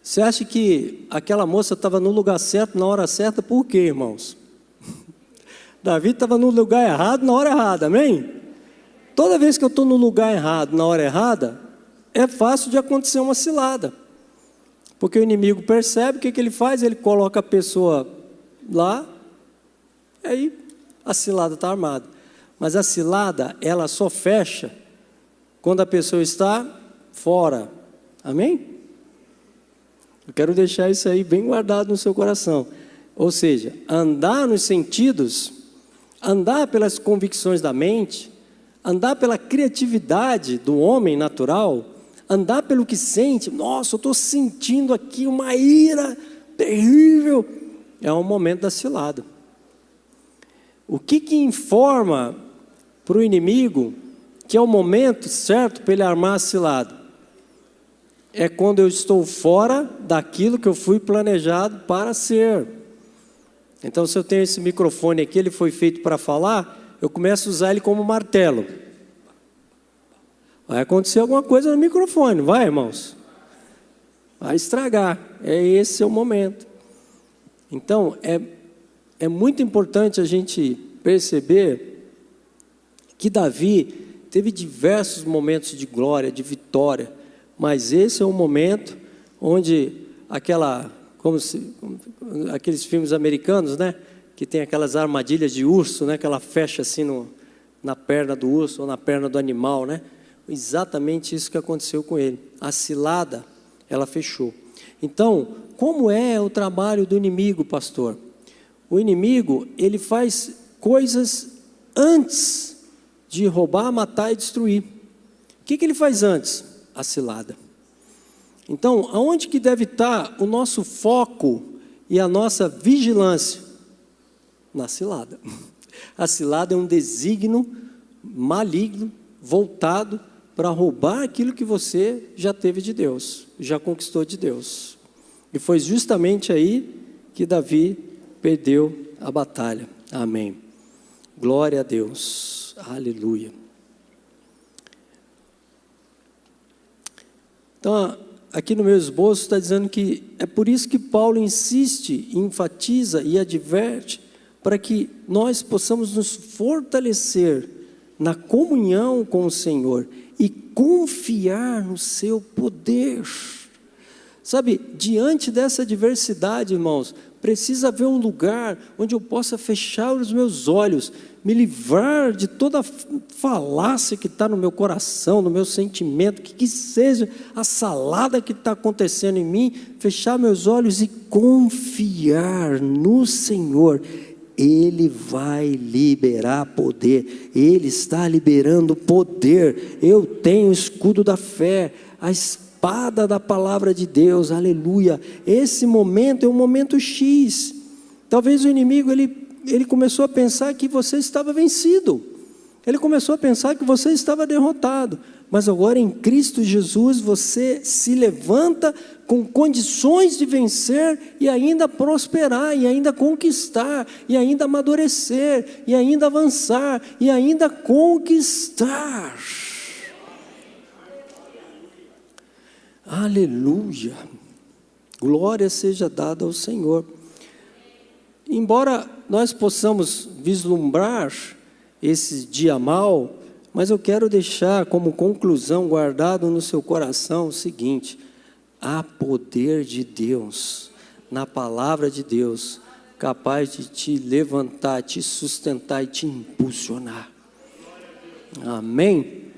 você acha que aquela moça estava no lugar certo, na hora certa, por quê, irmãos? Davi estava no lugar errado, na hora errada, amém? Toda vez que eu estou no lugar errado, na hora errada, é fácil de acontecer uma cilada. Porque o inimigo percebe, o que ele faz? Ele coloca a pessoa lá, aí a cilada está armada. Mas a cilada, ela só fecha quando a pessoa está fora. Amém? Eu quero deixar isso aí bem guardado no seu coração. Ou seja, andar nos sentidos, andar pelas convicções da mente, andar pela criatividade do homem natural, andar pelo que sente. Nossa, eu estou sentindo aqui uma ira terrível. É um momento da cilada. O que informa para o inimigo que é o momento certo para ele armar a cilada? É quando eu estou fora daquilo que eu fui planejado para ser. Então, se eu tenho esse microfone aqui, ele foi feito para falar, eu começo a usar ele como martelo. Vai acontecer alguma coisa no microfone, vai, irmãos? Vai estragar. Esse é o momento. Então, é muito importante a gente perceber que Davi teve diversos momentos de glória, de vitória, mas esse é um momento onde aqueles filmes americanos, né, que tem aquelas armadilhas de urso, né, que ela fecha assim na perna do urso ou na perna do animal, né? Exatamente isso que aconteceu com ele. A cilada, ela fechou. Então, como é o trabalho do inimigo, pastor? O inimigo, ele faz coisas antes de roubar, matar e destruir. O que ele faz antes? A cilada. Então, aonde que deve estar o nosso foco e a nossa vigilância? Na cilada. A cilada é um desígnio maligno, voltado para roubar aquilo que você já teve de Deus, já conquistou de Deus. E foi justamente aí que Davi perdeu a batalha. Amém. Glória a Deus. Aleluia. Então, aqui no meu esboço está dizendo que é por isso que Paulo insiste, enfatiza e adverte para que nós possamos nos fortalecer na comunhão com o Senhor e confiar no seu poder. Sabe, diante dessa adversidade, irmãos, precisa haver um lugar onde eu possa fechar os meus olhos, me livrar de toda falácia que está no meu coração, no meu sentimento, que seja a salada que está acontecendo em mim, fechar meus olhos e confiar no Senhor. Ele vai liberar poder, Ele está liberando poder. Eu tenho o escudo da fé, a espada da palavra de Deus, aleluia. Esse momento é um momento X. Talvez o inimigo, ele começou a pensar que você estava vencido, ele começou a pensar que você estava derrotado, mas agora em Cristo Jesus você se levanta com condições de vencer e ainda prosperar, e ainda conquistar, e ainda amadurecer, e ainda avançar, e ainda conquistar. Aleluia, glória seja dada ao Senhor. Embora nós possamos vislumbrar esse dia mau, mas eu quero deixar como conclusão guardado no seu coração o seguinte: há poder de Deus na palavra de Deus, capaz de te levantar, te sustentar e te impulsionar. Amém?